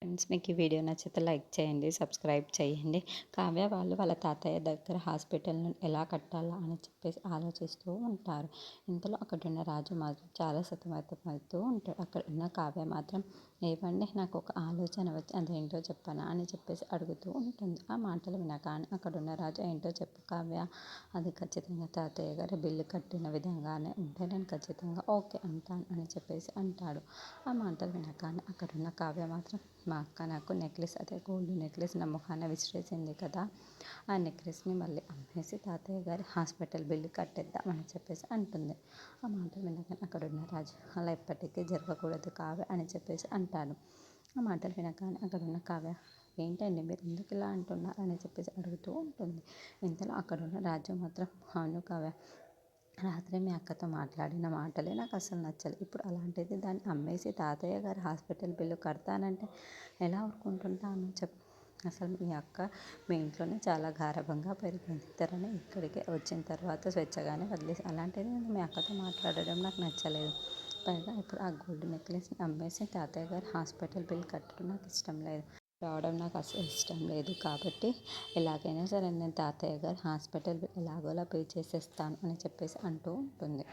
Friends, మీకు ఈ video నచ్చితే లైక్ చేయండి, సబ్స్క్రైబ్ చేయండి. కావ్య వాళ్ళు వాళ్ళ తాతయ్య దగ్గర హాస్పిటల్‌ను ఎలా కట్టాలా అని చెప్పేసి ఆలోచిస్తూ ఉంటారు. ఇంతలో అక్కడున్న రాజు మాత్రం చాలా సతమతమవుతూ ఉంటాడు. అక్కడ ఉన్న కావ్య మాత్రం ఏవండీ, నాకు ఒక ఆలోచన వచ్చి అదేంటో చెప్పనా అని చెప్పేసి అడుగుతూ ఉంటుంది. ఆ మాటలు వినగానే అక్కడున్న రాజు, ఏంటో చెప్పు కావ్య, అది ఖచ్చితంగా తాతయ్య గారు బిల్లు కట్టిన విధంగానే ఉంటే నేను ఖచ్చితంగా ఓకే అంటాను అని చెప్పేసి అంటాడు. ఆ మాటలు వినగానే అక్కడున్న కావ్య మాత్రం, మా అక్క నాకు నెక్లెస్, అదే గోల్డ్ నెక్లెస్ నా మొహాన విసిరేసింది కదా, ఆ నెక్లెస్ని మళ్ళీ అమ్మేసి తాతయ్య గారి హాస్పిటల్ బిల్లు కట్టేద్దామని చెప్పేసి అంటుంది. ఆ మాట వినగానే అక్కడున్న రాజు, అలా ఎప్పటికీ జరగకూడదు కావ్య అని చెప్పేసి అంటాడు. ఆ మాటలు వినగానే అక్కడున్న కావ్య, ఏంటండి మీరు ఎందుకు ఇలా అంటున్నారు అని చెప్పేసి అడుగుతూ ఉంటుంది. ఇంతలో అక్కడున్న రాజు మాత్రం, అవును కావ్య, రాత్రి మీ అక్కతో మాట్లాడిన మాటలే నాకు అసలు నచ్చలేదు. ఇప్పుడు అలాంటిది దాన్ని అమ్మేసి తాతయ్య గారి హాస్పిటల్ బిల్లు కడతానంటే ఎలా ఊరుకుంటుంటాను చెప్పు. అసలు మీ అక్క మీ ఇంట్లోనే చాలా గారాబంగా పెరిగింది. తనని ఇక్కడికి వచ్చిన తర్వాత స్వేచ్ఛగానే వదిలేసి, అలాంటిది నేను మీ అక్కతో మాట్లాడడం నాకు నచ్చలేదు. పైగా ఇప్పుడు ఆ గోల్డ్ నెక్లెస్ని అమ్మేసి తాతయ్య గారి హాస్పిటల్ బిల్ కట్టడం నాకు ఇష్టం లేదు. రావడం నాకు అసలు ఇష్టం లేదు. కాబట్టి ఎలాగైనా సరే నేను తాతయ్య గారి హాస్పిటల్ బిల్ ఎలాగోలా పే చేసేస్తాను అని చెప్పేసి అంటూ ఉంటుంది.